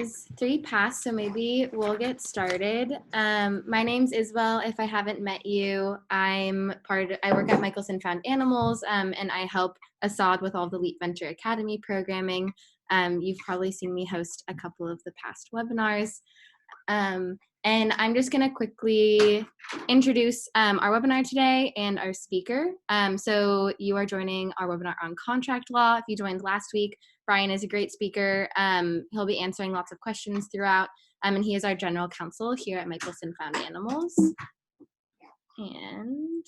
Is 3 past, so maybe we'll get started. My name's Isabel. If I haven't met you, I work at Michelson Found Animals, and I help Assad with all the Leap Venture Academy programming. You've probably seen me host a couple of the past webinars. And I'm just going to quickly introduce our webinar today and our speaker. So you are joining our webinar on contract law. If you joined last week, Brian is a great speaker. He'll be answering lots of questions throughout, and he is our general counsel here at Michelson Found Animals. And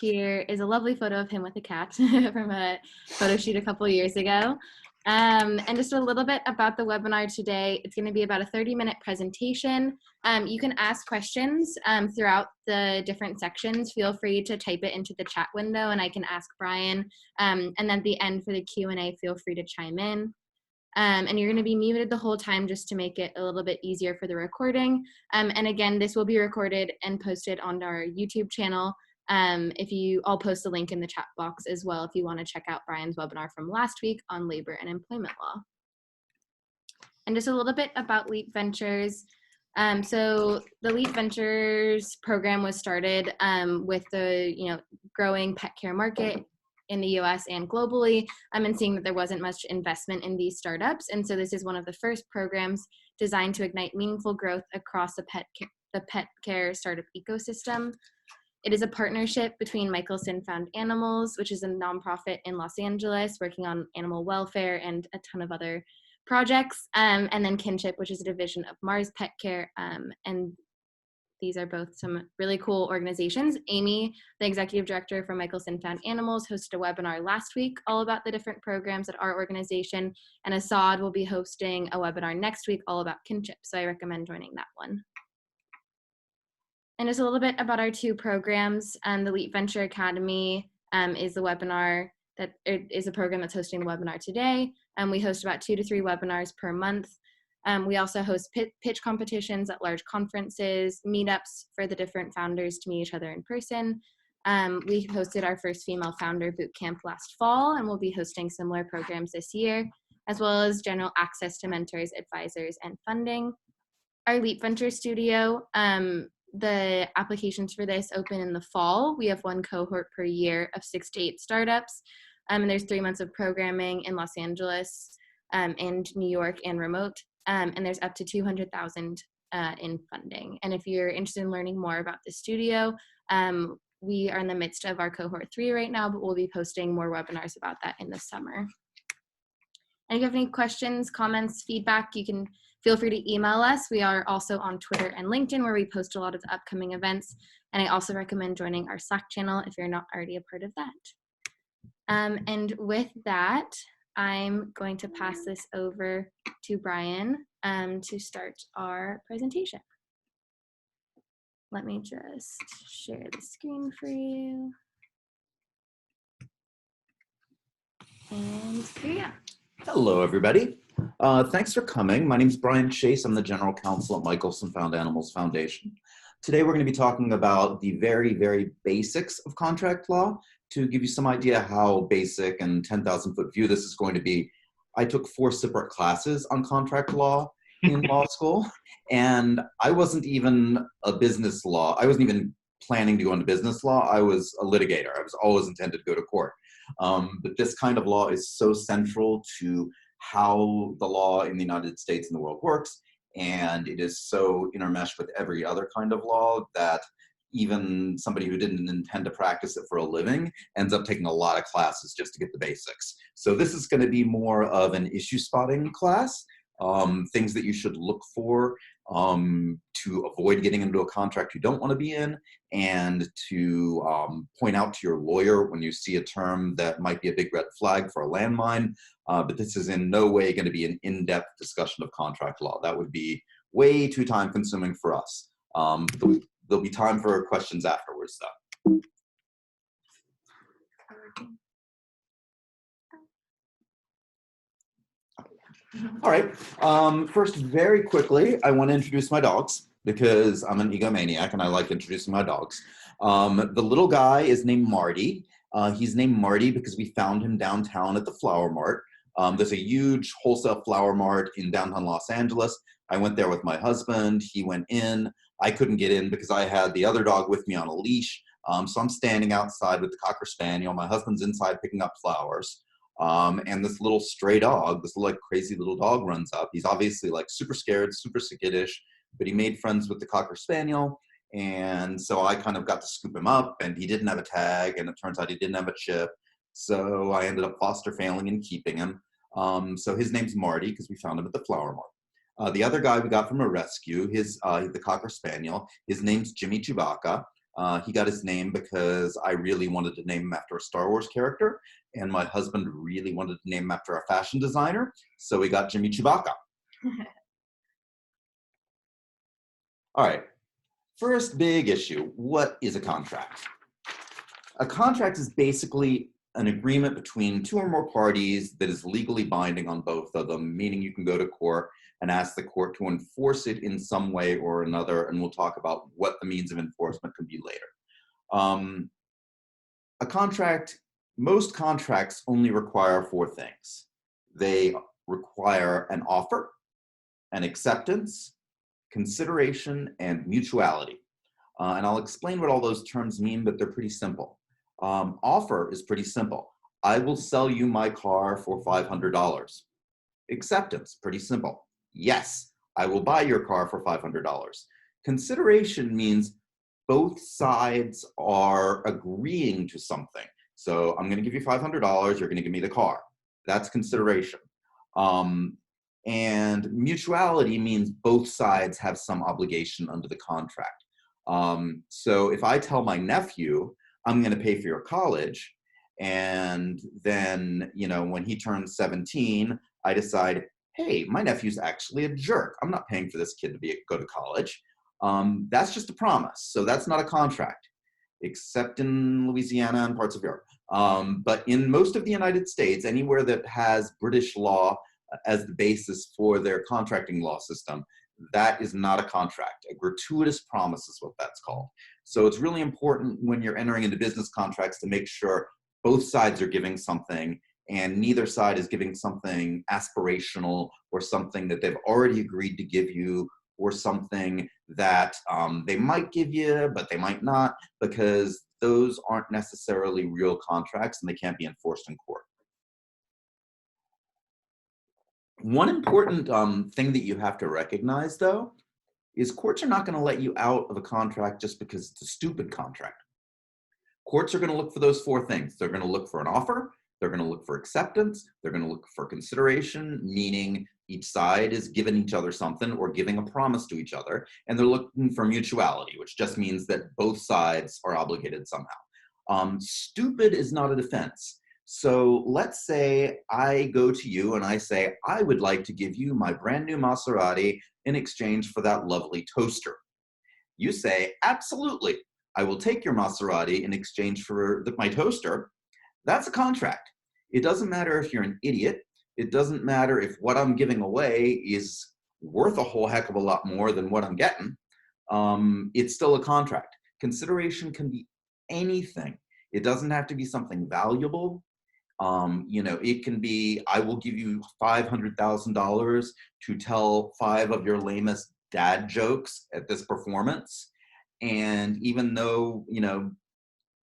here is a lovely photo of him with a cat from a photo shoot a couple years ago. And just a little bit about the webinar today. It's going to be about a 30-minute presentation. You can ask questions throughout the different sections. Feel free to type it into the chat window and I can ask Brian. And then at the end for the Q&A, feel free to chime in. And you're going to be muted the whole time just to make it a little bit easier for the recording. And again, this will be recorded and posted on our YouTube channel. I'll post a link in the chat box as well if you want to check out Brian's webinar from last week on labor and employment law. And just a little bit about Leap Ventures. So the Leap Ventures program was started with the growing pet care market in the US and globally, and seeing that there wasn't much investment in these startups. And so this is one of the first programs designed to ignite meaningful growth across the pet care startup ecosystem. It is a partnership between Michelson Found Animals, which is a nonprofit in Los Angeles working on animal welfare and a ton of other projects, and then Kinship, which is a division of Mars Pet Care, and these are both some really cool organizations. Amy, the executive director for Michelson Found Animals, hosted a webinar last week all about the different programs at our organization, and Assad will be hosting a webinar next week all about Kinship, so I recommend joining that one. And just a little bit about our two programs. The Leap Venture Academy is the webinar that is a program that's hosting the webinar today. We host about 2 to 3 webinars per month. We also host pitch competitions at large conferences, meetups for the different founders to meet each other in person. We hosted our first female founder boot camp last fall, and we'll be hosting similar programs this year, as well as general access to mentors, advisors, and funding. Our Leap Venture Studio, the applications for this open in the fall. We have 1 cohort per year of 6 to 8 startups. And there's 3 months of programming in Los Angeles and New York and remote. And there's up to $200,000 in funding. And if you're interested in learning more about the studio, we are in the midst of our cohort 3 right now, but we'll be posting more webinars about that in the summer. And if you have any questions, comments, feedback, you can feel free to email us. We are also on Twitter and LinkedIn where we post a lot of the upcoming events. And I also recommend joining our Slack channel if you're not already a part of that. And with that, I'm going to pass this over to Brian to start our presentation. Let me just share the screen for you. And here you go. Hello, everybody. Thanks for coming. My name is Brian Chase. I'm the General Counsel at Michelson Found Animals Foundation. Today, we're going to be talking about the very, very basics of contract law to give you some idea how basic and 10,000-foot view this is going to be. I took 4 separate classes on contract law in law school, and I wasn't even I wasn't even planning to go into business law. I was a litigator. I was always intended to go to court. But this kind of law is so central to how the law in the United States and the world works, and it is so intermeshed with every other kind of law that even somebody who didn't intend to practice it for a living ends up taking a lot of classes just to get the basics. So this is going to be more of an issue spotting class, things that you should look for to avoid getting into a contract you don't want to be in, and to point out to your lawyer when you see a term that might be a big red flag for a landmine. But this is in no way going to be an in-depth discussion of contract law. That would be way too time-consuming for us. There'll be time for questions afterwards, though. All right, first, very quickly, I want to introduce my dogs because I'm an egomaniac and I like introducing my dogs. The little guy is named Marty. He's named Marty because we found him downtown at the Flower Mart. There's a huge wholesale flower mart in downtown Los Angeles. I went there with my husband. He went in. I couldn't get in because I had the other dog with me on a leash. So I'm standing outside with the Cocker Spaniel. My husband's inside picking up flowers. And this little stray dog, this like crazy little dog runs up. He's obviously like super scared, super skittish, but he made friends with the Cocker Spaniel. And so I kind of got to scoop him up, and he didn't have a tag, and it turns out he didn't have a chip. So I ended up foster failing and keeping him. So his name's Marty because we found him at the flower mart. The other guy we got from a rescue, the Cocker Spaniel, his name's Jimmy Chewbacca. He got his name because I really wanted to name him after a Star Wars character, and my husband really wanted to name him after a fashion designer, so we got Jimmy Chewbacca. All right, first big issue, what is a contract? A contract is basically an agreement between two or more parties that is legally binding on both of them, meaning you can go to court and ask the court to enforce it in some way or another, and we'll talk about what the means of enforcement can be later. A contract, most contracts only require four things. They require an offer, an acceptance, consideration, and mutuality. And I'll explain what all those terms mean, but they're pretty simple. Offer is pretty simple. I will sell you my car for $500. Acceptance, pretty simple. Yes, I will buy your car for $500. Consideration means both sides are agreeing to something. So I'm going to give you $500, you're going to give me the car. That's consideration. And mutuality means both sides have some obligation under the contract. So if I tell my nephew, I'm going to pay for your college, and then, when he turns 17, I decide, hey, my nephew's actually a jerk. I'm not paying for this kid to go to college. That's just a promise. So that's not a contract, except in Louisiana and parts of Europe. But in most of the United States, anywhere that has British law as the basis for their contracting law system, that is not a contract. A gratuitous promise is what that's called. So it's really important when you're entering into business contracts to make sure both sides are giving something, and neither side is giving something aspirational or something that they've already agreed to give you, or something that they might give you, but they might not, because those aren't necessarily real contracts and they can't be enforced in court. One important thing that you have to recognize, though, is courts are not going to let you out of a contract just because it's a stupid contract. Courts are going to look for those four things. They're going to look for an offer, they're going to look for acceptance, they're going to look for consideration, meaning each side is giving each other something or giving a promise to each other, and they're looking for mutuality, which just means that both sides are obligated somehow. Stupid is not a defense. So let's say I go to you and I say, I would like to give you my brand new Maserati in exchange for that lovely toaster. You say, absolutely, I will take your Maserati in exchange for my toaster. That's a contract. It doesn't matter if you're an idiot. It doesn't matter if what I'm giving away is worth a whole heck of a lot more than what I'm getting. It's still a contract. Consideration can be anything. It doesn't have to be something valuable. It can be, I will give you $500,000 to tell 5 of your lamest dad jokes at this performance. And even though,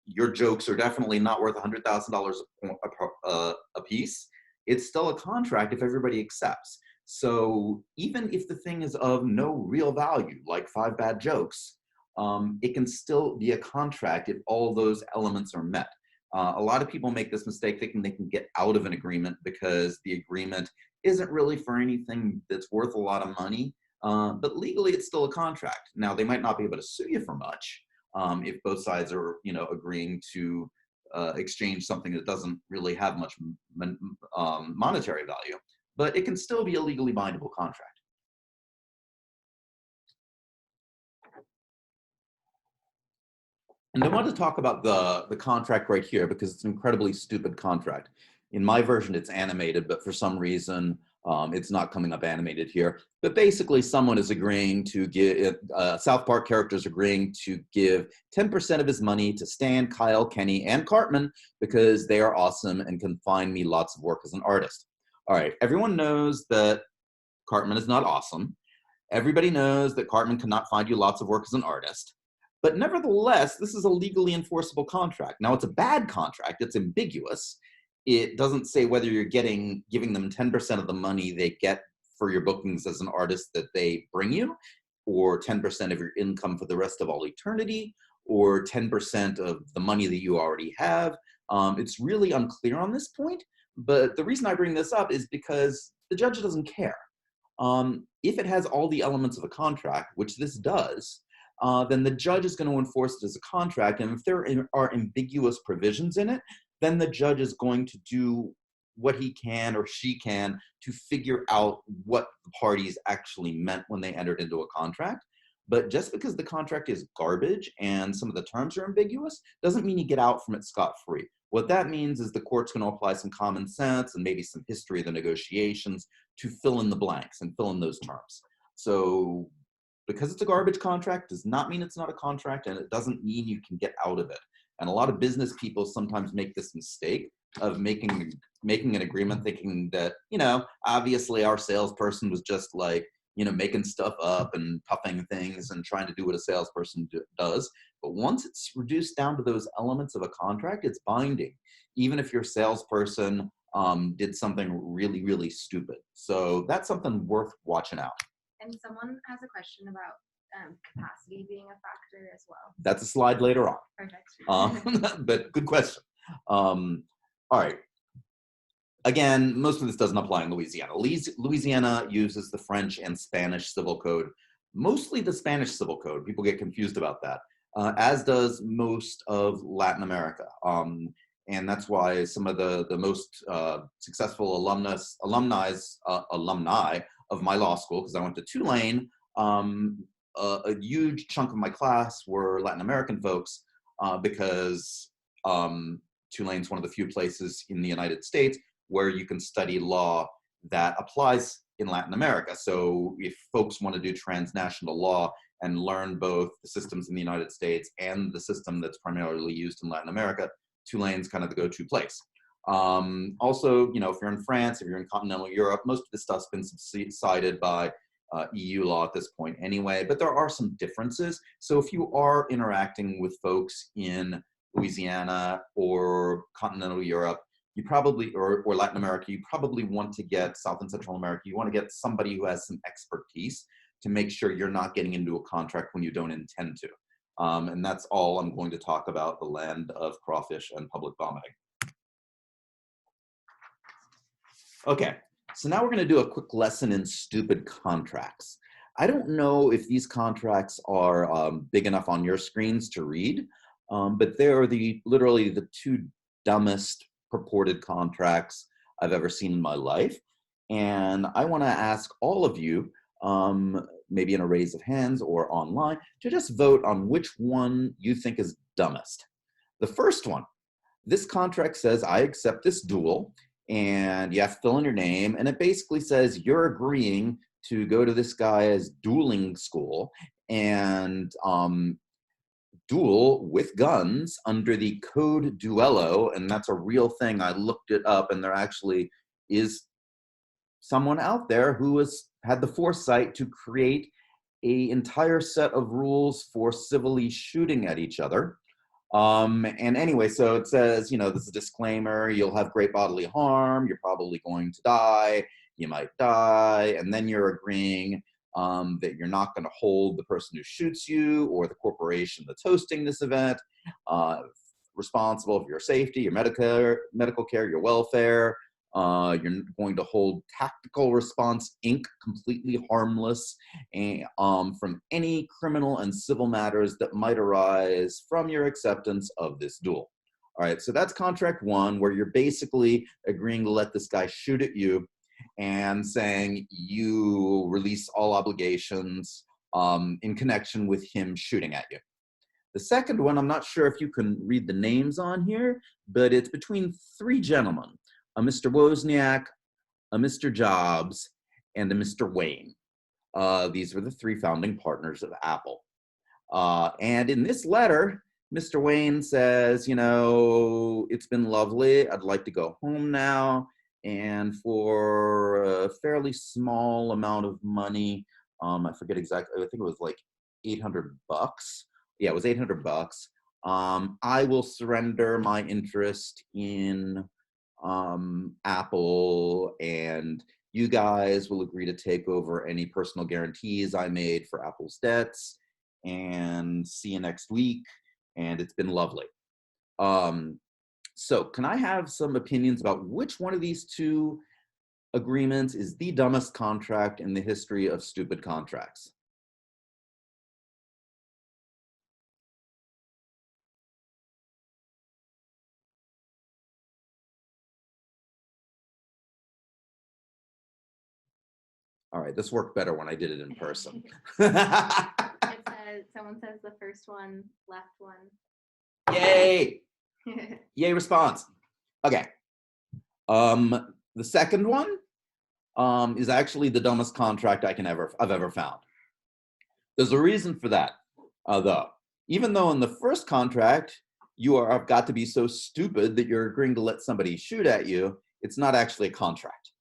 your jokes are definitely not worth $100,000 a piece, it's still a contract if everybody accepts. So even if the thing is of no real value, like 5 bad jokes, it can still be a contract if all those elements are met. A lot of people make this mistake thinking they can get out of an agreement because the agreement isn't really for anything that's worth a lot of money, but legally it's still a contract. Now, they might not be able to sue you for much if both sides are, agreeing to exchange something that doesn't really have much monetary value, but it can still be a legally bindable contract. And I want to talk about the contract right here because it's an incredibly stupid contract. In my version, it's animated, but for some reason, it's not coming up animated here. But basically, someone is agreeing to give, South Park characters agreeing to give 10% of his money to Stan, Kyle, Kenny, and Cartman because they are awesome and can find me lots of work as an artist. All right, everyone knows that Cartman is not awesome. Everybody knows that Cartman cannot find you lots of work as an artist. But nevertheless, this is a legally enforceable contract. Now, it's a bad contract. It's ambiguous. It doesn't say whether you're giving them 10% of the money they get for your bookings as an artist that they bring you, or 10% of your income for the rest of all eternity, or 10% of the money that you already have. It's really unclear on this point. But the reason I bring this up is because the judge doesn't care. If it has all the elements of a contract, which this does, then the judge is going to enforce it as a contract. And if there are ambiguous provisions in it, then the judge is going to do what he can or she can to figure out what the parties actually meant when they entered into a contract. But just because the contract is garbage and some of the terms are ambiguous doesn't mean you get out from it scot-free. What that means is the court's going to apply some common sense and maybe some history of the negotiations to fill in the blanks and fill in those terms. So because it's a garbage contract does not mean it's not a contract, and it doesn't mean you can get out of it. And a lot of business people sometimes make this mistake of making an agreement thinking that, obviously our salesperson was just like, making stuff up and puffing things and trying to do what a salesperson does. But once it's reduced down to those elements of a contract, it's binding, even if your salesperson did something really, really stupid. So that's something worth watching out. And someone has a question about capacity being a factor as well. That's a slide later on. Perfect. But good question. All right. Again, most of this doesn't apply in Louisiana. Louisiana uses the French and Spanish civil code, mostly the Spanish civil code. People get confused about that, as does most of Latin America. And that's why some of the most successful alumni of my law school, because I went to Tulane, a huge chunk of my class were Latin American folks, because Tulane's one of the few places in the United States where you can study law that applies in Latin America. So if folks want to do transnational law and learn both the systems in the United States and the system that's primarily used in Latin America, Tulane's kind of the go-to place. Also, if you're in France, if you're in continental Europe, most of this stuff's been subsided by EU law at this point anyway, but there are some differences. So if you are interacting with folks in Louisiana or continental Europe, you probably, or Latin America, you probably want to get South and Central America, you want to get somebody who has some expertise to make sure you're not getting into a contract when you don't intend to. And that's all I'm going to talk about, the land of crawfish and public vomiting. Okay, so now we're going to do a quick lesson in stupid contracts. I don't know if these contracts are big enough on your screens to read, but they are literally the two dumbest purported contracts I've ever seen in my life. And I want to ask all of you, maybe in a raise of hands or online, to just vote on which one you think is dumbest. The first one, this contract says, I accept this duel, and you have to fill in your name, and it basically says you're agreeing to go to this guy's dueling school and duel with guns under the Code Duello, and that's a real thing. I looked it up, and there actually is someone out there who has had the foresight to create an entire set of rules for civilly shooting at each other. And anyway, so it says, this is a disclaimer, you'll have great bodily harm, you're probably going to die, you might die, and then you're agreeing that you're not going to hold the person who shoots you or the corporation that's hosting this event responsible for your safety, your medical care, your welfare. You're going to hold Tactical Response Inc. completely harmless from any criminal and civil matters that might arise from your acceptance of this duel. All right, so that's contract one, where you're basically agreeing to let this guy shoot at you and saying you release all obligations in connection with him shooting at you. The second one, I'm not sure if you can read the names on here, but it's between three gentlemen, a Mr. Wozniak, a Mr. Jobs, and a Mr. Wayne. These were the three founding partners of Apple. And in this letter, Mr. Wayne says, it's been lovely. I'd like to go home now. and for a fairly small amount of money, I forget exactly, I think it was like $800. Yeah, it was $800. I will surrender my interest in Apple, and you guys will agree to take over any personal guarantees I made for Apple's debts, and see you next week. And it's been lovely. So can I have some opinions about which one of these two agreements is the dumbest contract in the history of stupid contracts? All right, this worked better when I did it in person. It says, someone says the first one, left one. Yay! Yay response. Okay. The second one is actually the dumbest contract I've ever found. There's a reason for that, though. Even though in the first contract have got to be so stupid that you're agreeing to let somebody shoot at you, it's not actually a contract.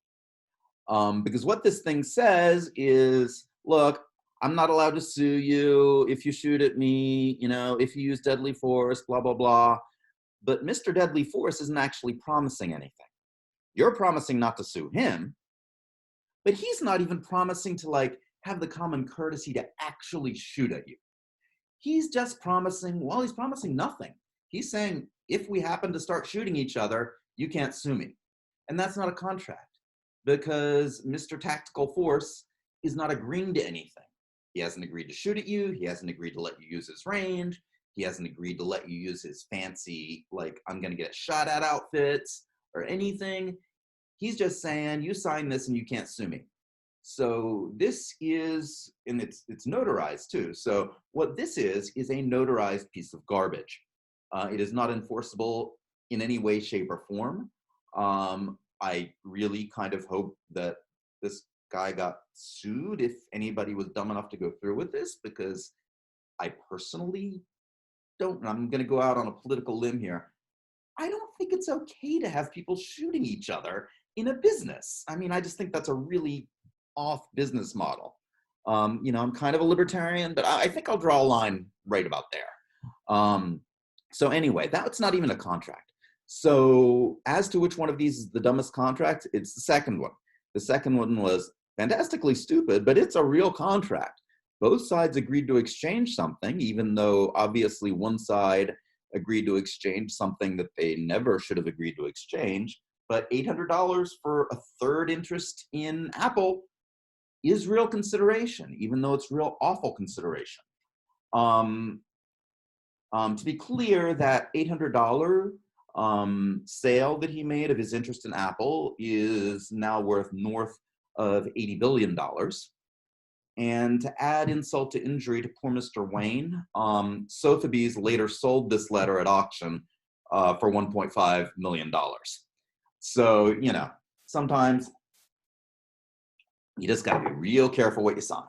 Because what this thing says is, look, I'm not allowed to sue you if you shoot at me, if you use deadly force, blah, blah, blah. But Mr. Deadly Force isn't actually promising anything. You're promising not to sue him, but he's not even promising to have the common courtesy to actually shoot at you. He's just promising, well, he's promising nothing. He's saying, if we happen to start shooting each other, you can't sue me. And that's not a contract, because Mr. Tactical Force is not agreeing to anything. He hasn't agreed to shoot at you. He hasn't agreed to let you use his range. He hasn't agreed to let you use his fancy, I'm going to get shot at outfits or anything. He's just saying, you sign this and you can't sue me. So this is, and it's notarized too. So what this is a notarized piece of garbage. It is not enforceable in any way, shape, or form. I really kind of hope that this guy got sued if anybody was dumb enough to go through with this, because I personally don't, and I'm going to go out on a political limb here, I don't think it's okay to have people shooting each other in a business. I mean, I just think that's a really off business model. I'm kind of a libertarian, but I think I'll draw a line right about there. So anyway, that's not even a contract. So as to which one of these is the dumbest contract, it's the second one. The second one was fantastically stupid, but it's a real contract. Both sides agreed to exchange something, even though obviously one side agreed to exchange something that they never should have agreed to exchange. But $800 for a third interest in Apple is real consideration, even though it's real awful consideration. To be clear, that $800 sale that he made of his interest in Apple is now worth north of $80 billion. And to add insult to injury to poor Mr. Wayne, Sotheby's later sold this letter at auction for $1.5 million. So, sometimes you just got to be real careful what you sign.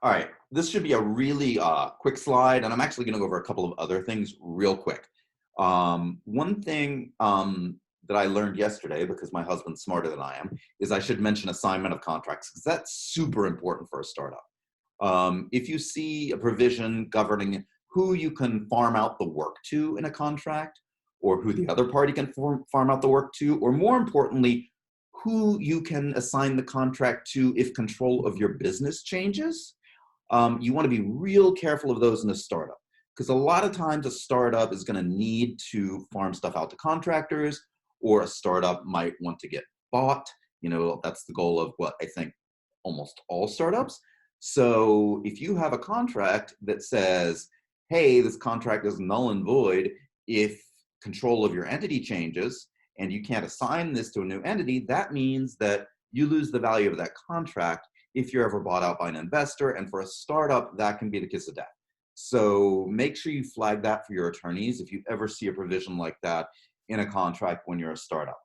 All right, this should be a really quick slide, and I'm actually going to go over a couple of other things real quick. One thing that I learned yesterday, because my husband's smarter than I am, is I should mention assignment of contracts, because that's super important for a startup. If you see a provision governing who you can farm out the work to in a contract, or who the other party can farm out the work to, or more importantly, who you can assign the contract to if control of your business changes, you want to be real careful of those in a startup. Because a lot of times a startup is going to need to farm stuff out to contractors, or a startup might want to get bought. That's the goal of what I think almost all startups. So if you have a contract that says, hey, this contract is null and void if control of your entity changes, and you can't assign this to a new entity, that means that you lose the value of that contract if you're ever bought out by an investor. And for a startup, that can be the kiss of death. So make sure you flag that for your attorneys if you ever see a provision like that in a contract when you're a startup.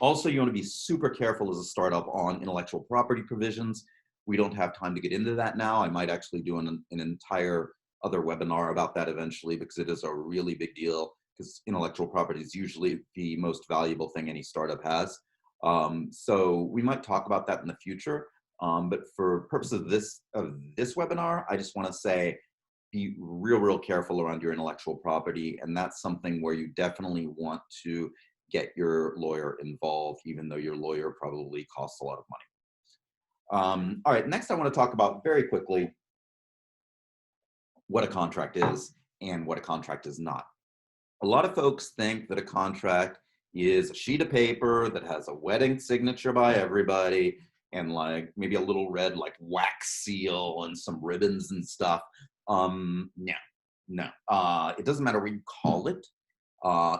Also, you want to be super careful as a startup on intellectual property provisions. We don't have time to get into that now. I might actually do an entire other webinar about that eventually, because it is a really big deal. because intellectual property is usually the most valuable thing any startup has. So we might talk about that in the future. But for purposes of this webinar, I just want to say, be real careful around your intellectual property. And that's something where you definitely want to get your lawyer involved, even though your lawyer probably costs a lot of money. All right, next I want to talk about very quickly what a contract is and what a contract is not. A lot of folks think that a contract is a sheet of paper that has a wedding signature by everybody and like maybe a little red like wax seal and some ribbons and stuff. No. It doesn't matter what you call it.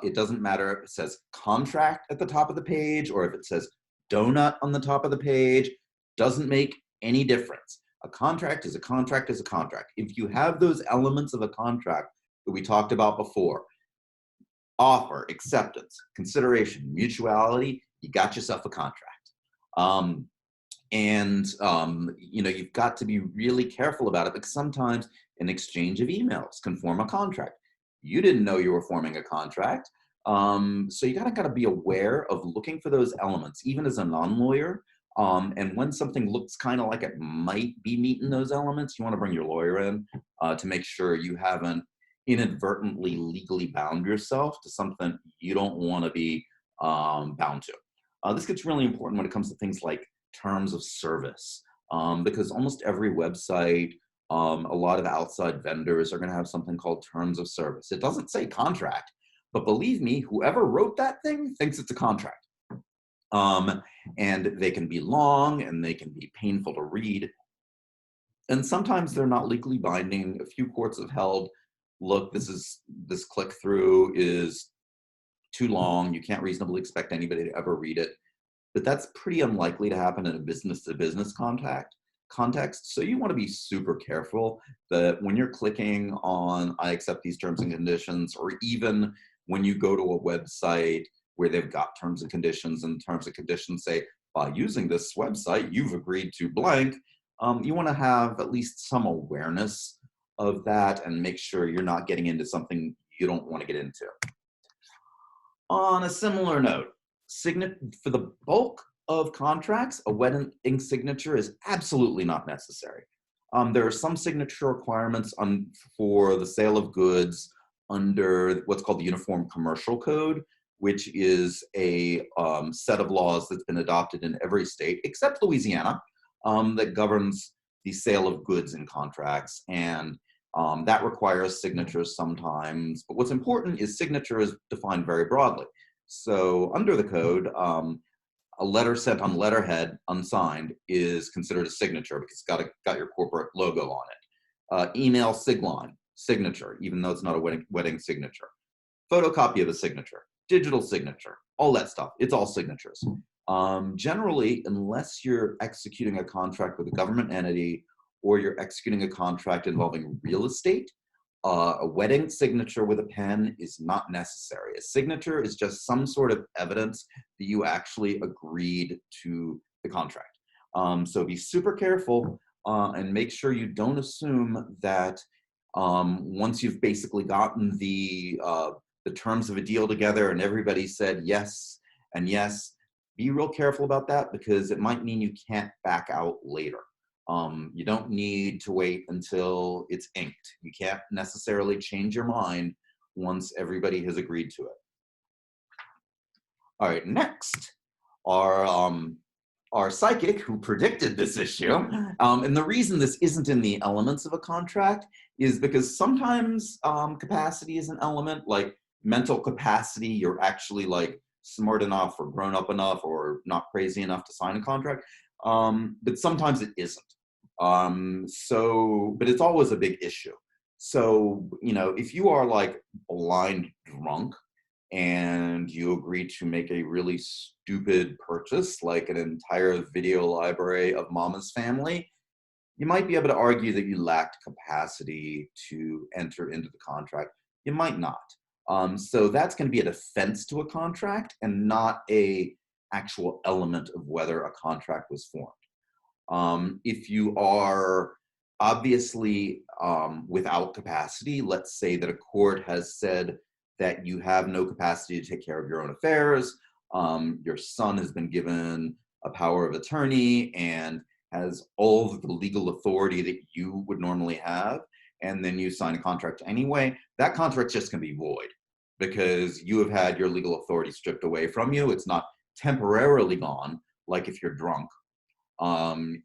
It doesn't matter if it says contract at the top of the page or if it says donut on the top of the page. Doesn't make any difference. A contract is a contract is a contract. If you have those elements of a contract that we talked about before, offer, acceptance, consideration, mutuality, you got yourself a contract. You've got to be really careful about it because sometimes an exchange of emails can form a contract. You didn't know you were forming a contract. So you gotta be aware of looking for those elements, even as a non-lawyer. And when something looks kind of like it might be meeting those elements, you want to bring your lawyer in to make sure you haven't inadvertently legally bound yourself to something you don't want to be bound to. This gets really important when it comes to things like terms of service, because almost every website, a lot of outside vendors are going to have something called terms of service. It doesn't say contract, but believe me, whoever wrote that thing thinks it's a contract. And they can be long and they can be painful to read. And sometimes they're not legally binding. A few courts have held, look, this click through is too long. You can't reasonably expect anybody to ever read it. But that's pretty unlikely to happen in a business-to-business context. So you want to be super careful that when you're clicking on I accept these terms and conditions, or even when you go to a website where they've got terms and conditions and terms and conditions say, by using this website, you've agreed to blank. You want to have at least some awareness of that and make sure you're not getting into something you don't want to get into. On a similar note, for the bulk of contracts, a wedding signature is absolutely not necessary. There are some signature requirements for the sale of goods under what's called the Uniform Commercial Code, which is a set of laws that's been adopted in every state except Louisiana that governs the sale of goods in contracts. And that requires signatures sometimes. But what's important is signature is defined very broadly. So under the code, a letter sent on letterhead unsigned is considered a signature because it's got your corporate logo on it. Email sigline, signature, even though it's not a wedding signature. Photocopy of a signature, digital signature, all that stuff. It's all signatures. Generally, unless you're executing a contract with a government entity or you're executing a contract involving real estate, a wedding signature with a pen is not necessary. A signature is just some sort of evidence that you actually agreed to the contract. So be super careful and make sure you don't assume that once you've basically gotten the terms of a deal together and everybody said yes and yes, be real careful about that because it might mean you can't back out later. You don't need to wait until it's inked. You can't necessarily change your mind once everybody has agreed to it. All right, next, our psychic who predicted this issue, and the reason this isn't in the elements of a contract is because sometimes capacity is an element, like mental capacity, you're actually like smart enough or grown up enough or not crazy enough to sign a contract, but sometimes it isn't. But it's always a big issue. So, if you are like blind drunk and you agree to make a really stupid purchase, like an entire video library of Mama's Family, you might be able to argue that you lacked capacity to enter into the contract. You might not. So that's going to be a defense to a contract and not a actual element of whether a contract was formed. If you are obviously without capacity, let's say that a court has said that you have no capacity to take care of your own affairs. Your son has been given a power of attorney and has all of the legal authority that you would normally have, and then you sign a contract anyway, that contract's just going to be void because you have had your legal authority stripped away from you. It's not temporarily gone, like if you're drunk.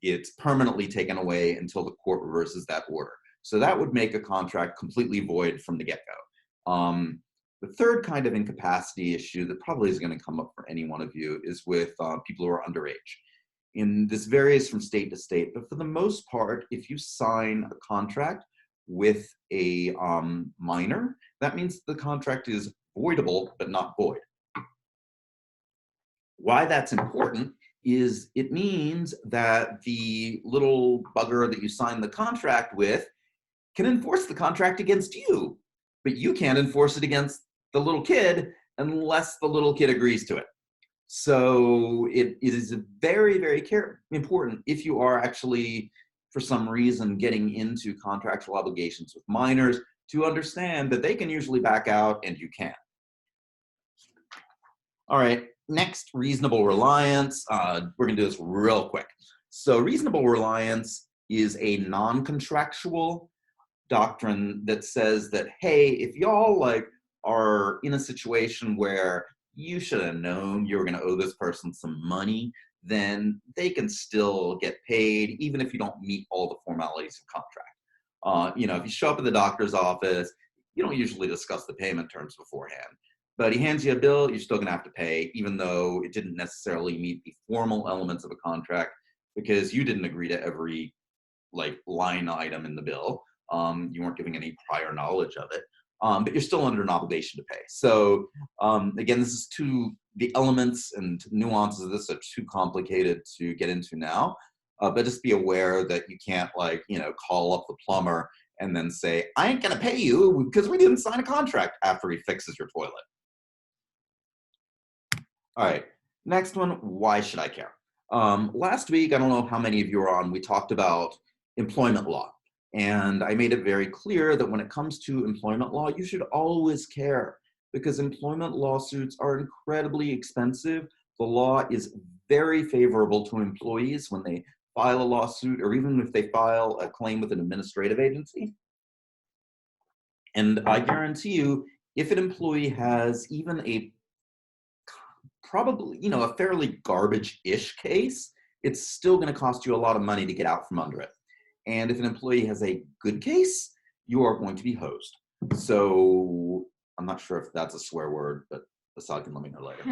It's permanently taken away until the court reverses that order. So that would make a contract completely void from the get-go. The third kind of incapacity issue that probably is going to come up for any one of you is with people who are underage. And this varies from state to state, but for the most part, if you sign a contract with a minor, that means the contract is voidable, but not void. Why that's important is it means that the little bugger that you signed the contract with can enforce the contract against you, but you can't enforce it against the little kid unless the little kid agrees to it. So it is very, very important if you are actually, for some reason, getting into contractual obligations with minors to understand that they can usually back out and you can't. All right, next, reasonable reliance. We're gonna do this real quick. So reasonable reliance is a non-contractual doctrine that says that, hey, if y'all are in a situation where you should have known you were going to owe this person some money, then they can still get paid even if you don't meet all the formalities of contract. If you show up at the doctor's office, you don't usually discuss the payment terms beforehand, but he hands you a bill, you're still going to have to pay, even though it didn't necessarily meet the formal elements of a contract because you didn't agree to every line item in the bill. You weren't giving any prior knowledge of it, but you're still under an obligation to pay. So again, this is the elements and nuances of this are too complicated to get into now, but just be aware that you can't call up the plumber and then say, I ain't gonna pay you because we didn't sign a contract after he fixes your toilet. All right, next one, why should I care? Last week, I don't know how many of you were on, we talked about employment law. And I made it very clear that when it comes to employment law, you should always care because employment lawsuits are incredibly expensive. The law is very favorable to employees when they file a lawsuit or even if they file a claim with an administrative agency. And I guarantee you, if an employee has even a fairly garbage-ish case, it's still going to cost you a lot of money to get out from under it. And if an employee has a good case, you are going to be hosed. So I'm not sure if that's a swear word, but Assad can let me know later.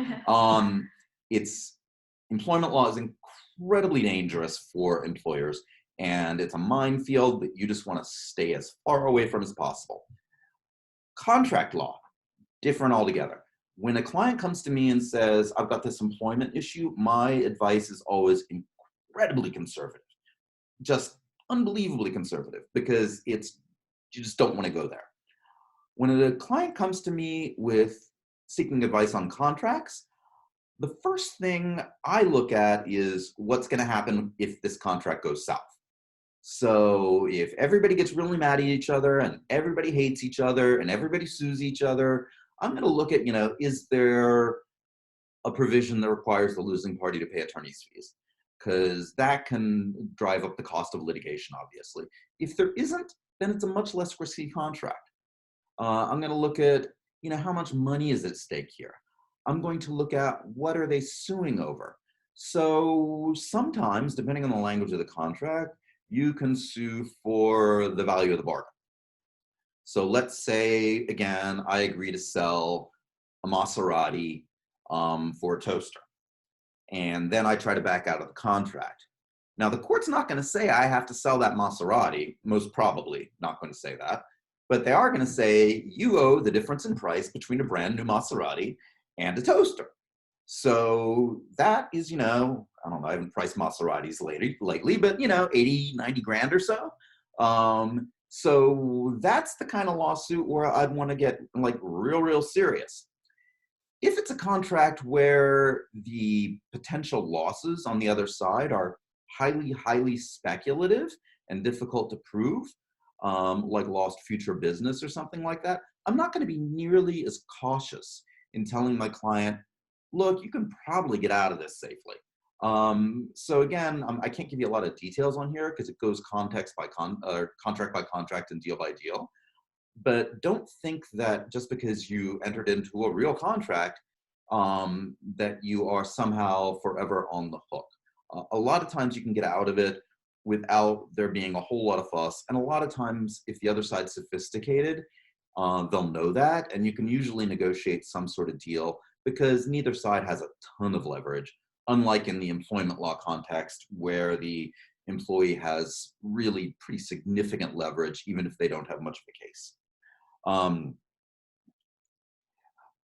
Employment law is incredibly dangerous for employers, and it's a minefield that you just want to stay as far away from as possible. Contract law, different altogether. When a client comes to me and says, I've got this employment issue, my advice is always incredibly conservative. Just unbelievably conservative because you just don't want to go there. When a client comes to me with seeking advice on contracts, the first thing I look at is what's going to happen if this contract goes south. So if everybody gets really mad at each other and everybody hates each other and everybody sues each other, I'm going to look at, is there a provision that requires the losing party to pay attorney's fees? Because that can drive up the cost of litigation, obviously. If there isn't, then it's a much less risky contract. I'm going to look at, how much money is at stake here? I'm going to look at what are they suing over? So sometimes, depending on the language of the contract, you can sue for the value of the bargain. So let's say, again, I agree to sell a Maserati for a toaster. And then I try to back out of the contract. Now, the court's not going to say I have to sell that Maserati, most probably not going to say that, but they are going to say you owe the difference in price between a brand new Maserati and a toaster. So that is, I don't know, I haven't priced Maseratis lately, but 80, 90 grand or so. So that's the kind of lawsuit where I'd want to get real serious. If it's a contract where the potential losses on the other side are highly speculative and difficult to prove, like lost future business or something like that, I'm not going to be nearly as cautious in telling my client, look, you can probably get out of this safely. So again, I can't give you a lot of details on here because it goes contract by contract and deal by deal. But don't think that just because you entered into a real contract, that you are somehow forever on the hook. A lot of times you can get out of it without there being a whole lot of fuss. And a lot of times, if the other side's sophisticated, they'll know that, and you can usually negotiate some sort of deal because neither side has a ton of leverage, unlike in the employment law context where the employee has really pretty significant leverage, even if they don't have much of a case.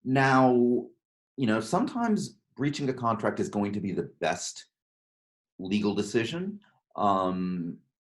Now, sometimes breaching a contract is going to be the best legal decision.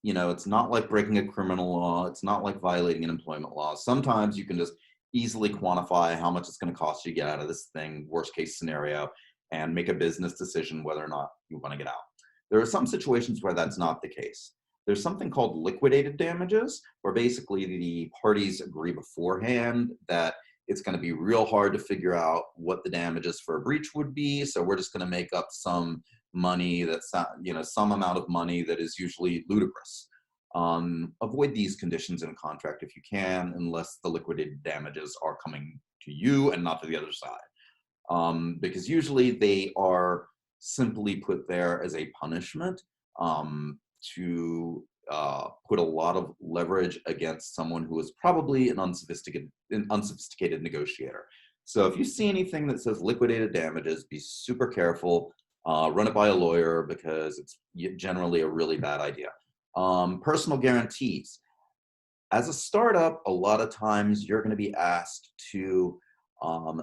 It's not like breaking a criminal law. It's not like violating an employment law. Sometimes you can just easily quantify how much it's going to cost you to get out of this thing, worst case scenario, and make a business decision whether or not you want to get out. There are some situations where that's not the case. There's something called liquidated damages, where basically the parties agree beforehand that it's going to be real hard to figure out what the damages for a breach would be. So we're just going to make up some money that's, some amount of money that is usually ludicrous. Avoid these conditions in a contract if you can, unless the liquidated damages are coming to you and not to the other side. Because usually they are simply put there as a punishment to put a lot of leverage against someone who is probably an unsophisticated negotiator. So if you see anything that says liquidated damages, be super careful. Run it by a lawyer because it's generally a really bad idea. Personal guarantees. As a startup, a lot of times you're going to be asked to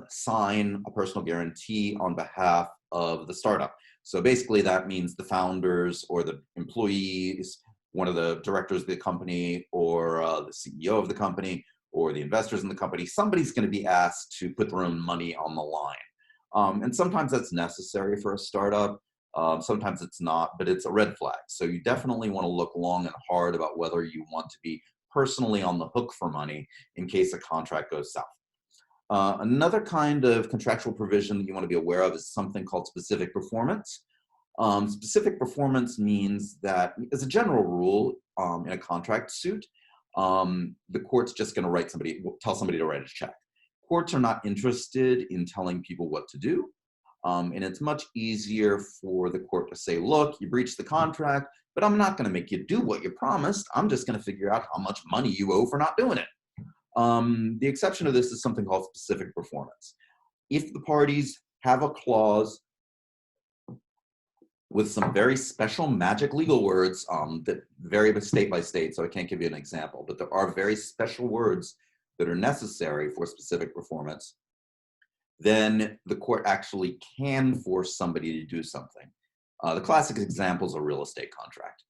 sign a personal guarantee on behalf of the startup. So basically that means the founders or the employees, one of the directors of the company, or the CEO of the company, or the investors in the company, somebody's going to be asked to put their own money on the line. And sometimes that's necessary for a startup. Sometimes it's not, but it's a red flag. So you definitely want to look long and hard about whether you want to be personally on the hook for money in case a contract goes south. Another kind of contractual provision that you want to be aware of is something called specific performance. Specific performance means that, as a general rule, in a contract suit, the court's just going to tell somebody to write a check. Courts are not interested in telling people what to do. And it's much easier for the court to say, look, you breached the contract, but I'm not going to make you do what you promised. I'm just going to figure out how much money you owe for not doing it. The exception to this is something called specific performance. If the parties have a clause with some very special magic legal words that vary state by state, so I can't give you an example, but there are very special words that are necessary for specific performance, then the court actually can force somebody to do something. The classic example is a real estate contract.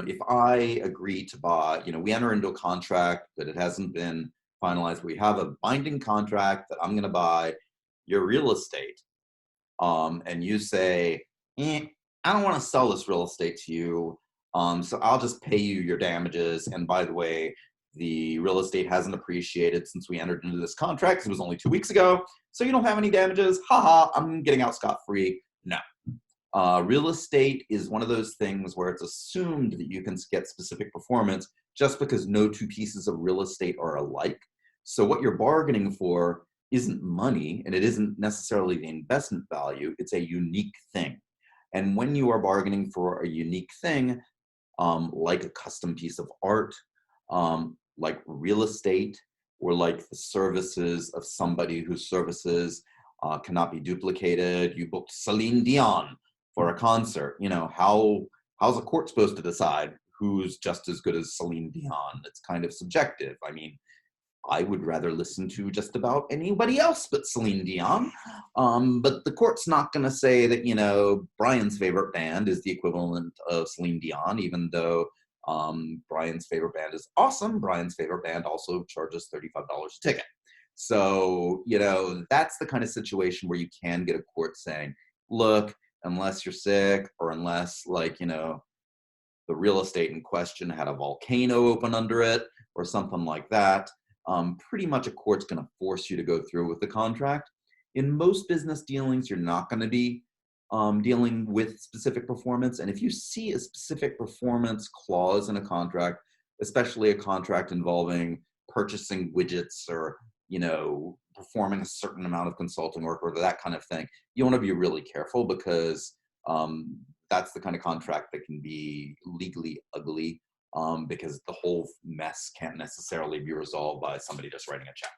If I agree to buy, we enter into a contract, but it hasn't been finalized. We have a binding contract that I'm going to buy your real estate. And you say, I don't want to sell this real estate to you. So I'll just pay you your damages. And by the way, the real estate hasn't appreciated since we entered into this contract, because it was only 2 weeks ago. So you don't have any damages. Haha, I'm getting out scot-free. No. Real estate is one of those things where it's assumed that you can get specific performance just because no two pieces of real estate are alike. So what you're bargaining for isn't money, and it isn't necessarily the investment value. It's a unique thing. And when you are bargaining for a unique thing, like a custom piece of art, like real estate, or like the services of somebody whose services cannot be duplicated. You booked Celine Dion for a concert. How's a court supposed to decide who's just as good as Celine Dion? It's kind of subjective. I mean, I would rather listen to just about anybody else but Celine Dion. But the court's not going to say that, Brian's favorite band is the equivalent of Celine Dion, even though Brian's favorite band is awesome. Brian's favorite band also charges $35 a ticket. So, that's the kind of situation where you can get a court saying, look, unless you're sick, or unless the real estate in question had a volcano open under it or something like that, pretty much a court's going to force you to go through with the contract. In most business dealings, you're not going to be dealing with specific performance. And if you see a specific performance clause in a contract, especially a contract involving purchasing widgets or, performing a certain amount of consulting work or that kind of thing, you want to be really careful because that's the kind of contract that can be legally ugly because the whole mess can't necessarily be resolved by somebody just writing a check.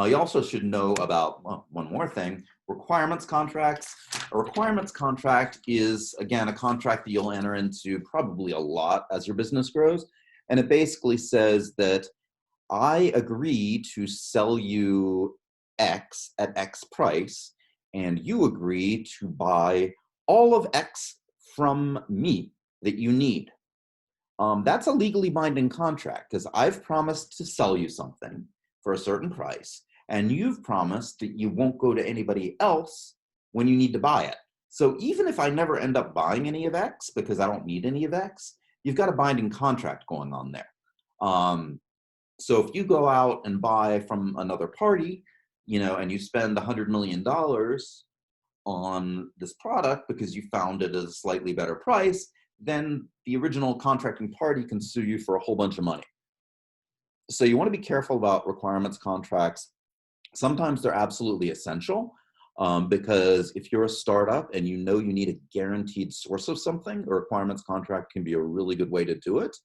You also should know about one more thing, requirements contracts. A requirements contract is, again, a contract that you'll enter into probably a lot as your business grows. And it basically says that I agree to sell you X at X price, and you agree to buy all of X from me that you need. That's a legally binding contract because I've promised to sell you something for a certain price, and you've promised that you won't go to anybody else when you need to buy it. So even if I never end up buying any of X because I don't need any of X, you've got a binding contract going on there. So if you go out and buy from another party, and you spend $100 million on this product because you found it at a slightly better price, then the original contracting party can sue you for a whole bunch of money. So you want to be careful about requirements contracts. Sometimes they're absolutely essential because if you're a startup and you need a guaranteed source of something, a requirements contract can be a really good way to do it.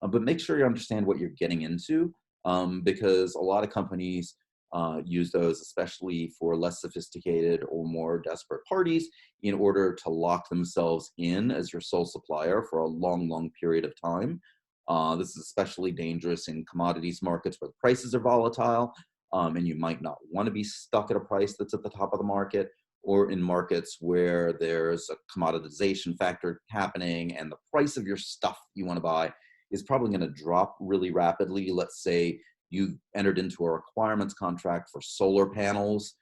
But make sure you understand what you're getting into because a lot of companies use those, especially for less sophisticated or more desperate parties, in order to lock themselves in as your sole supplier for a long, long period of time. This is especially dangerous in commodities markets where the prices are volatile, and you might not want to be stuck at a price that's at the top of the market, or in markets where there's a commoditization factor happening and the price of your stuff you want to buy is probably going to drop really rapidly. Let's say you entered into a requirements contract for solar panels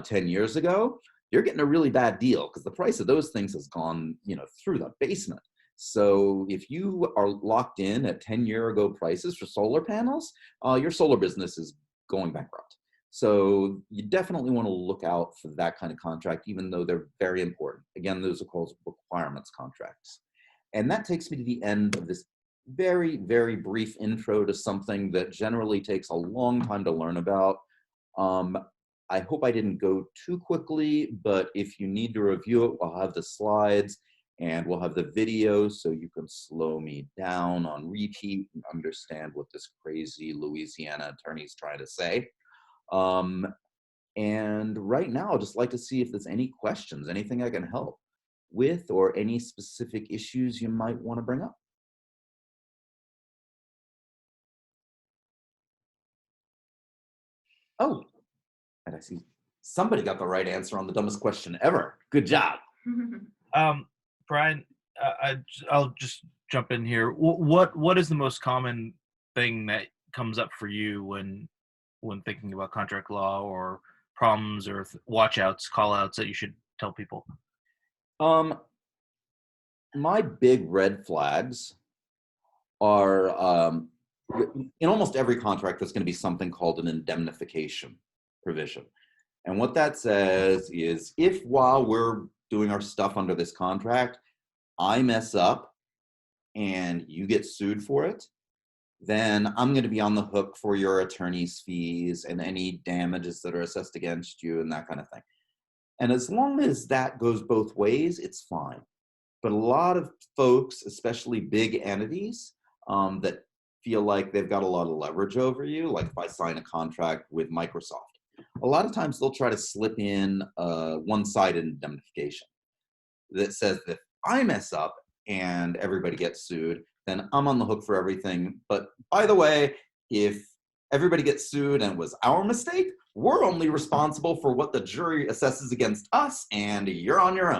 10 years ago. You're getting a really bad deal because the price of those things has gone, through the basement. So if you are locked in at 10-year-ago prices for solar panels, your solar business is going bankrupt. So you definitely want to look out for that kind of contract, even though they're very important. Again, those are called requirements contracts. And that takes me to the end of this very, very brief intro to something that generally takes a long time to learn about. I hope I didn't go too quickly, but if you need to review it, I'll have the slides and we'll have the video so you can slow me down on repeat and understand what this crazy Louisiana attorney's trying to say. And right now, I'd just like to see if there's any questions, anything I can help with, or any specific issues you might want to bring up. Oh, and I see somebody got the right answer on the dumbest question ever. Good job. Brian, I'll just jump in here. What is the most common thing that comes up for you when thinking about contract law, or problems or watch outs, call outs that you should tell people? My big red flags are in almost every contract, there's going to be something called an indemnification provision. And what that says is if while we're doing our stuff under this contract, I mess up and you get sued for it, then I'm going to be on the hook for your attorney's fees and any damages that are assessed against you and that kind of thing. And as long as that goes both ways, it's fine. But a lot of folks, especially big entities, that feel like they've got a lot of leverage over you, like if I sign a contract with Microsoft, a lot of times they'll try to slip in a one-sided indemnification that says that if I mess up and everybody gets sued, then I'm on the hook for everything. But by the way, if everybody gets sued and it was our mistake, we're only responsible for what the jury assesses against us, and you're on your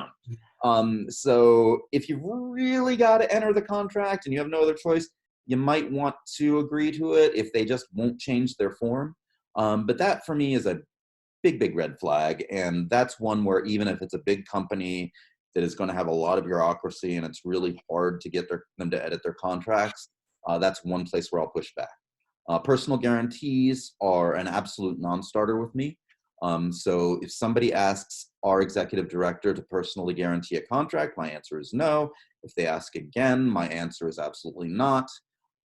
own. So if you've really got to enter the contract and you have no other choice, you might want to agree to it if they just won't change their form. But that for me is a big, big red flag. And that's one where even if it's a big company that is going to have a lot of bureaucracy and it's really hard to get them to edit their contracts, that's one place where I'll push back. Personal guarantees are an absolute non-starter with me. So if somebody asks our executive director to personally guarantee a contract, my answer is no. If they ask again, my answer is absolutely not.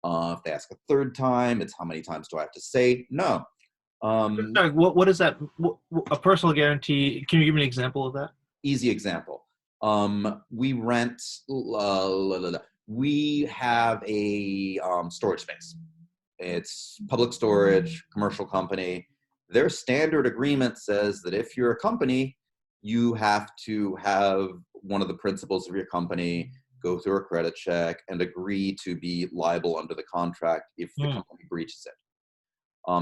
If they ask a third time, it's how many times do I have to say no? Sorry, what is that? A personal guarantee? Can you give me an example of that? Easy example. We rent, we have a storage space. It's public storage, commercial company. Their standard agreement says that if you're a company, you have to have one of the principals of your company go through a credit check and agree to be liable under the contract if the company breaches it.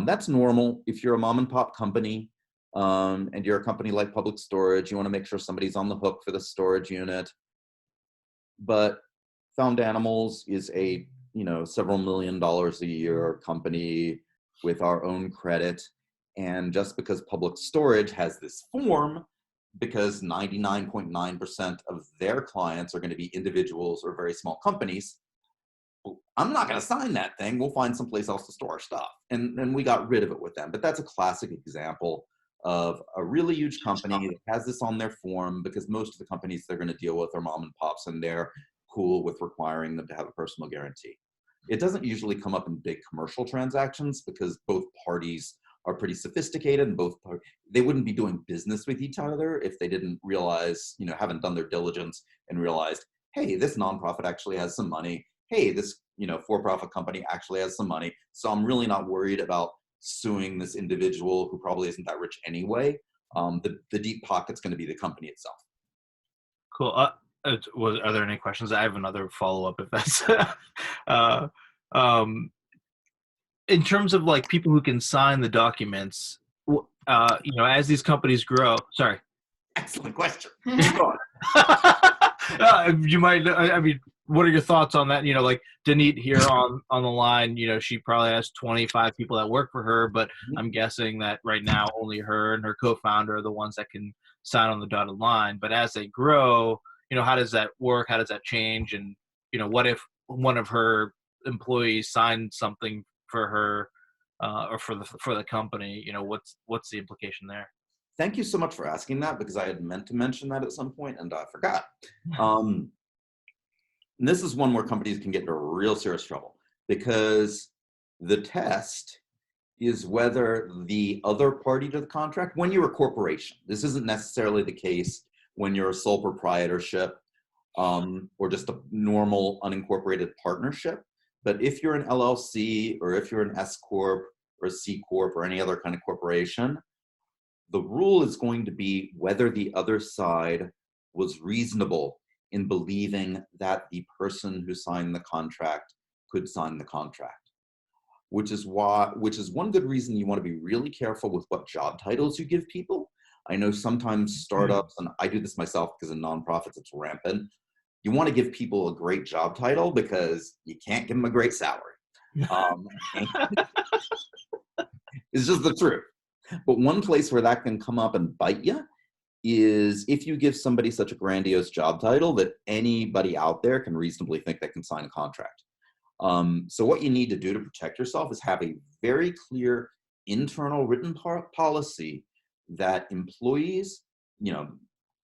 That's normal. If you're a mom and pop company and you're a company like Public Storage, you want to make sure somebody's on the hook for the storage unit. But Found Animals is a several $1 million a year company with our own credit. And just because Public Storage has this form, because 99.9% of their clients are going to be individuals or very small companies, I'm not going to sign that thing. We'll find someplace else to store our stuff. And we got rid of it with them. But that's a classic example of a really huge company that has this on their form, because most of the companies they're going to deal with are mom and pops, and they're cool with requiring them to have a personal guarantee. It doesn't usually come up in big commercial transactions because both parties are pretty sophisticated, and they wouldn't be doing business with each other if they didn't realize, haven't done their diligence and realized, hey, this nonprofit actually has some money. Hey, this for-profit company actually has some money. So I'm really not worried about suing this individual who probably isn't that rich anyway. The deep pocket's going to be the company itself. Cool. Are there any questions? I have another follow-up if that's in terms of like people who can sign the documents, as these companies grow. Sorry. Excellent question. You might. I mean, what are your thoughts on that? Like Danit here on the line. She probably has 25 people that work for her, but I'm guessing that right now only her and her co-founder are the ones that can sign on the dotted line. But as they grow, how does that work? How does that change? And what if one of her employees signed something for her or for the company? What's the implication there? Thank you so much for asking that, because I had meant to mention that at some point and I forgot. And this is one where companies can get into real serious trouble, because the test is whether the other party to the contract, when you're a corporation, this isn't necessarily the case when you're a sole proprietorship or just a normal unincorporated partnership. But if you're an LLC, or if you're an S Corp or a C Corp or any other kind of corporation, the rule is going to be whether the other side was reasonable in believing that the person who signed the contract could sign the contract. Which is one good reason you want to be really careful with what job titles you give people. I know sometimes startups, and I do this myself because in nonprofits it's rampant, you want to give people a great job title because you can't give them a great salary. It's just the truth. But one place where that can come up and bite you is if you give somebody such a grandiose job title that anybody out there can reasonably think they can sign a contract. So what you need to do to protect yourself is have a very clear internal written policy that employees,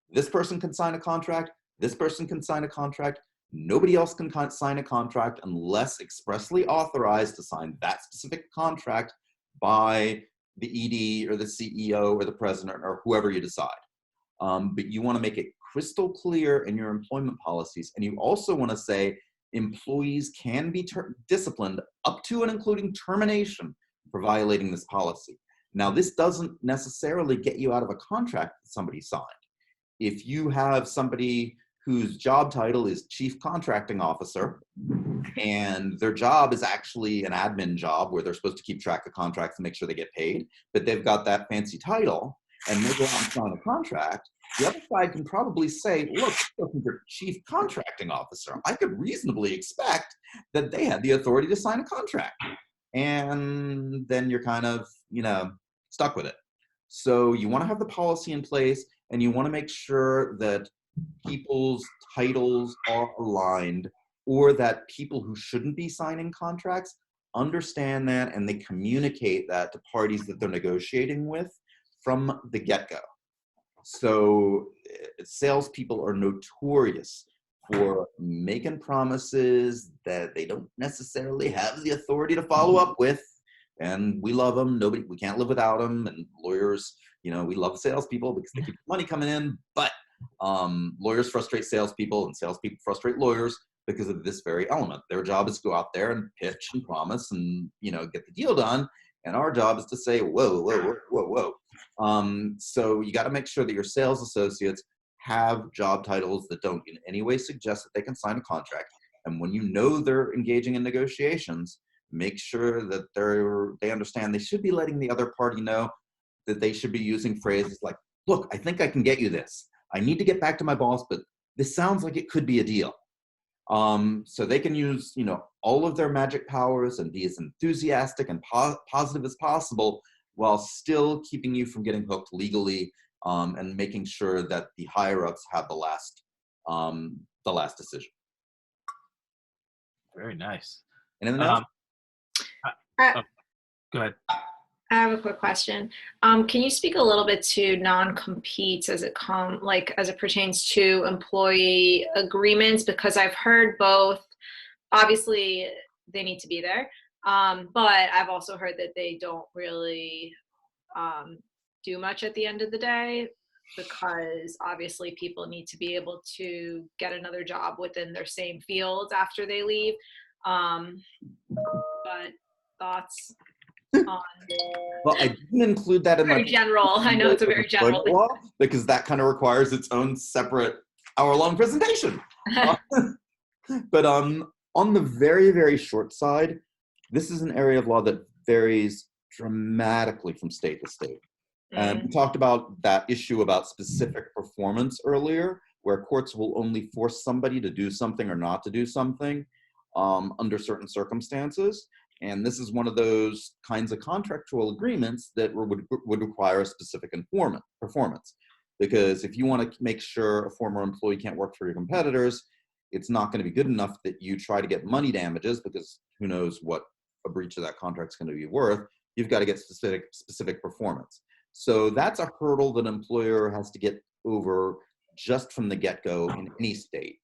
this person can sign a contract, this person can sign a contract, nobody else can sign a contract unless expressly authorized to sign that specific contract by the ED or the CEO or the president or whoever you decide. But you want to make it crystal clear in your employment policies. And you also want to say employees can be disciplined up to and including termination for violating this policy. Now, this doesn't necessarily get you out of a contract that somebody signed. If you have somebody whose job title is Chief Contracting Officer, and their job is actually an admin job where they're supposed to keep track of contracts and make sure they get paid, but they've got that fancy title, and they go out and sign a contract, the other side can probably say, look, you're Chief Contracting Officer. I could reasonably expect that they had the authority to sign a contract. And then you're kind of, stuck with it. So you want to have the policy in place, and you want to make sure that people's titles are aligned, or that people who shouldn't be signing contracts understand that, and they communicate that to parties that they're negotiating with from the get-go. So salespeople are notorious for making promises that they don't necessarily have the authority to follow up with. And we love them. We can't live without them. And lawyers, we love salespeople because they keep money coming in. But lawyers frustrate salespeople, and salespeople frustrate lawyers because of this very element. Their job is to go out there and pitch and promise and get the deal done. And our job is to say, whoa, whoa, whoa, whoa, whoa. So you got to make sure that your sales associates have job titles that don't in any way suggest that they can sign a contract. And when they're engaging in negotiations, make sure that they understand they should be letting the other party know that they should be using phrases like, look, I think I can get you this. I need to get back to my boss, but this sounds like it could be a deal. So they can use, all of their magic powers and be as enthusiastic and positive as possible while still keeping you from getting hooked legally, and making sure that the higher-ups have the last decision. Very nice. Anything else? Go ahead. I have a quick question. Can you speak a little bit to non-competes as it pertains to employee agreements? Because I've heard both. Obviously, they need to be there, but I've also heard that they don't really do much at the end of the day, because obviously people need to be able to get another job within their same fields after they leave. But thoughts? Well, I didn't include that in very general. I know it's a very general law, because that kind of requires its own separate hour-long presentation. But on the very, very short side, this is an area of law that varies dramatically from state to state. And we talked about that issue about specific performance earlier, where courts will only force somebody to do something or not to do something under certain circumstances. And this is one of those kinds of contractual agreements that would require a specific performance. Because if you want to make sure a former employee can't work for your competitors, it's not going to be good enough that you try to get money damages, because who knows what a breach of that contract is going to be worth. You've got to get specific performance. So that's a hurdle that an employer has to get over just from the get-go in any state.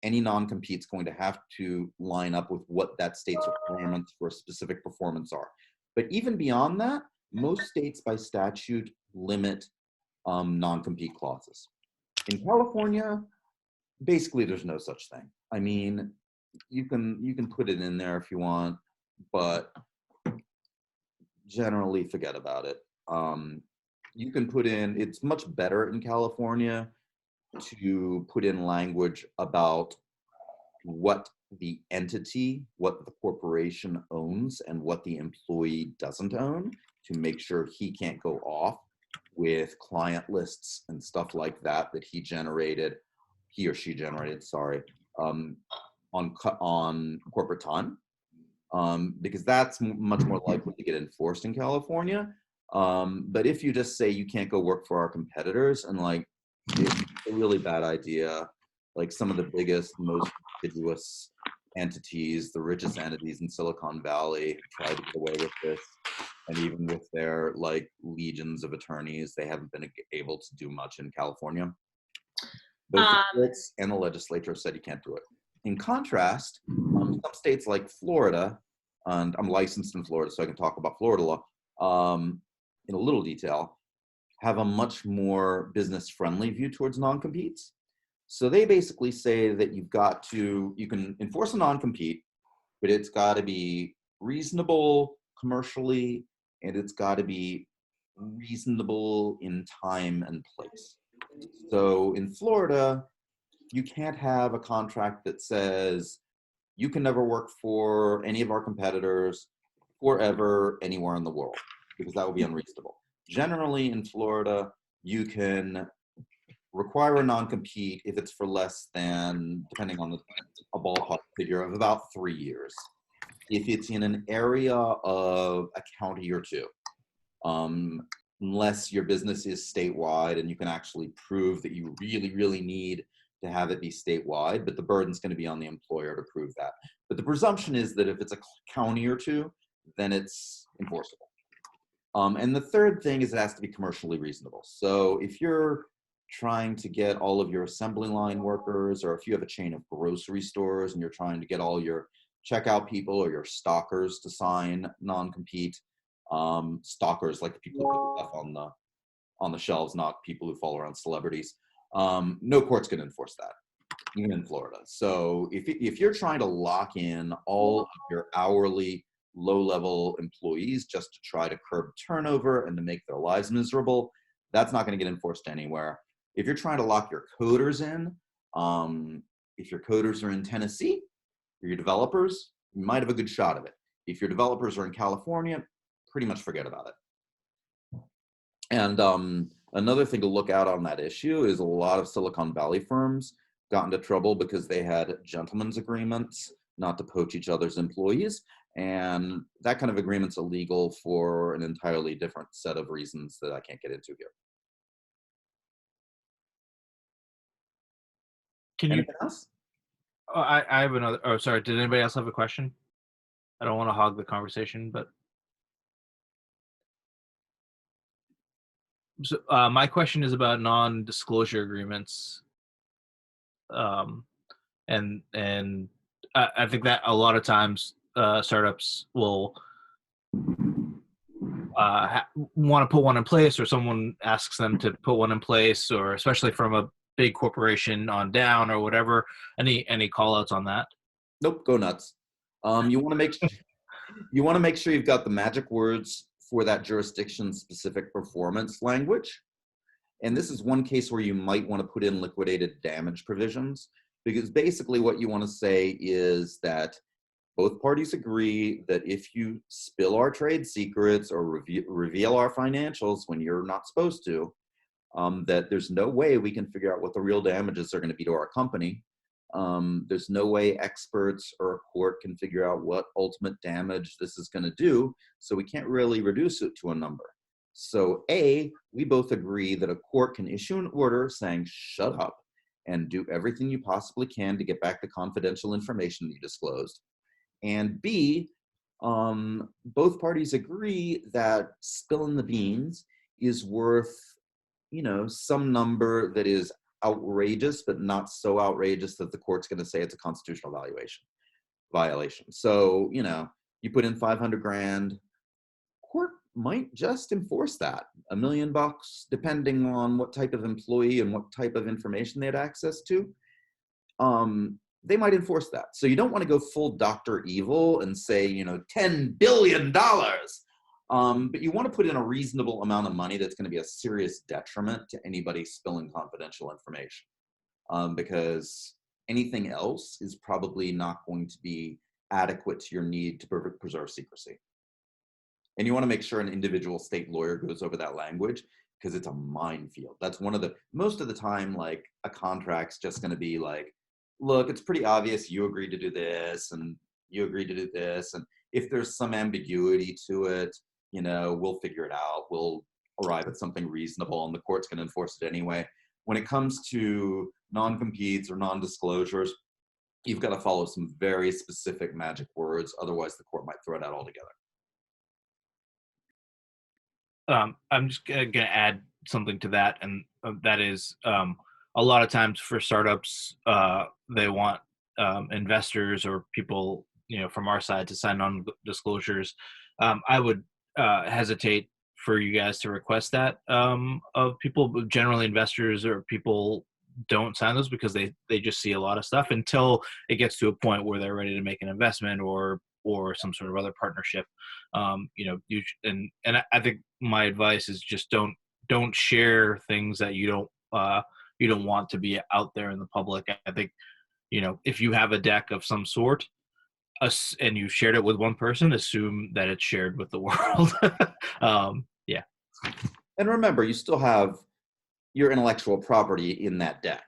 Any non-compete is going to have to line up with what that state's requirements for a specific performance are. But even beyond that, most states by statute limit non-compete clauses. In California, basically there's no such thing. I mean, you can put it in there if you want, but generally forget about it. You can put in, it's much better in California to put in language about what the entity, what the corporation owns, and what the employee doesn't own, to make sure he can't go off with client lists and stuff like that he or she generated, on corporate time, because that's much more likely to get enforced in California. But if you just say you can't go work for our competitors, and it's a really bad idea. Like some of the biggest, most prestigious entities, the richest entities in Silicon Valley, tried to get away with this. And even with their legions of attorneys, they haven't been able to do much in California. Both the courts and the legislature said you can't do it. In contrast, some states like Florida, and I'm licensed in Florida, so I can talk about Florida law in a little detail, have a much more business-friendly view towards non-competes. So they basically say that you can enforce a non-compete, but it's got to be reasonable commercially, and it's got to be reasonable in time and place. So in Florida, you can't have a contract that says you can never work for any of our competitors forever anywhere in the world, because that would be unreasonable. Generally in Florida, you can require a non-compete if it's for less than, depending on a ballpark figure, of about 3 years. If it's in an area of a county or two, unless your business is statewide and you can actually prove that you really, really need to have it be statewide, but the burden's going to be on the employer to prove that. But the presumption is that if it's a county or two, then it's enforceable. And the third thing is it has to be commercially reasonable. So if you're trying to get all of your assembly line workers, or if you have a chain of grocery stores and you're trying to get all your checkout people or your stockers to sign non-compete, stockers like the people who put stuff on the shelves, not people who follow around celebrities, no court's going to enforce that, even in Florida. So if you're trying to lock in all of your hourly low-level employees just to try to curb turnover and to make their lives miserable, that's not going to get enforced anywhere. If you're trying to lock your coders in, if your coders are in Tennessee, or your developers, you might have a good shot of it. If your developers are in California, pretty much forget about it. And another thing to look out on that issue is a lot of Silicon Valley firms got into trouble because they had gentlemen's agreements not to poach each other's employees. And that kind of agreement's illegal for an entirely different set of reasons that I can't get into here. Anything else? Oh, I have another. Oh, sorry. Did anybody else have a question? I don't want to hog the conversation, but so, my question is about non-disclosure agreements, and I think that a lot of times startups will want to put one in place, or someone asks them to put one in place, or especially from a big corporation on down or whatever. Any call outs on that? Nope, go nuts. You want to make sure you've got the magic words for that jurisdiction specific performance language. And this is one case where you might want to put in liquidated damage provisions, because basically what you want to say is that both parties agree that if you spill our trade secrets or reveal our financials when you're not supposed to, that there's no way we can figure out what the real damages are going to be to our company. There's no way experts or a court can figure out what ultimate damage this is going to do, so we can't really reduce it to a number. So A, we both agree that a court can issue an order saying, shut up and do everything you possibly can to get back the confidential information that you disclosed. And B, both parties agree that spilling the beans is worth, some number that is outrageous, but not so outrageous that the court's going to say it's a constitutional violation. So, you put in 500 grand, court might just enforce that. $1 million, depending on what type of employee and what type of information they had access to. They might enforce that. So you don't want to go full Dr. Evil and say, $10 billion. But you want to put in a reasonable amount of money that's going to be a serious detriment to anybody spilling confidential information. Because anything else is probably not going to be adequate to your need to preserve secrecy. And you want to make sure an individual state lawyer goes over that language, because it's a minefield. That's most of the time, like, a contract's just going to be like, look, it's pretty obvious you agreed to do this and you agreed to do this. And if there's some ambiguity to it, we'll figure it out. We'll arrive at something reasonable and the court's going to enforce it anyway. When it comes to non-competes or non-disclosures, you've got to follow some very specific magic words. Otherwise, the court might throw it out altogether. I'm just going to add something to that, and that is a lot of times for startups, they want investors or people, from our side to sign on disclosures. I would hesitate for you guys to request that of people, but generally investors or people don't sign those because they just see a lot of stuff until it gets to a point where they're ready to make an investment or some sort of other partnership. And I think my advice is just don't share things that you don't want to be out there in the public. I think, if you have a deck of some sort and you shared it with one person, assume that it's shared with the world. Yeah. And remember, you still have your intellectual property in that deck.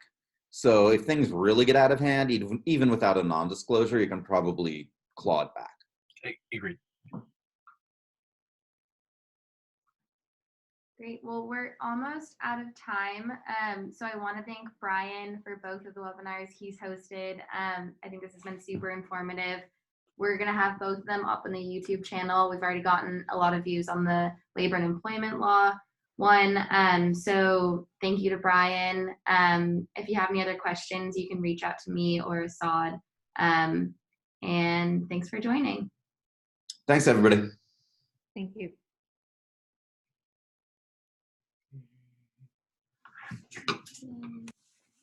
So if things really get out of hand, even without a non-disclosure, you can probably claw it back. Agreed. Great. Well, we're almost out of time. So I want to thank Brian for both of the webinars he's hosted. I think this has been super informative. We're going to have both of them up on the YouTube channel. We've already gotten a lot of views on the labor and employment law one. So thank you to Brian. If you have any other questions, you can reach out to me or Assad. And thanks for joining. Thanks, everybody. Thank you.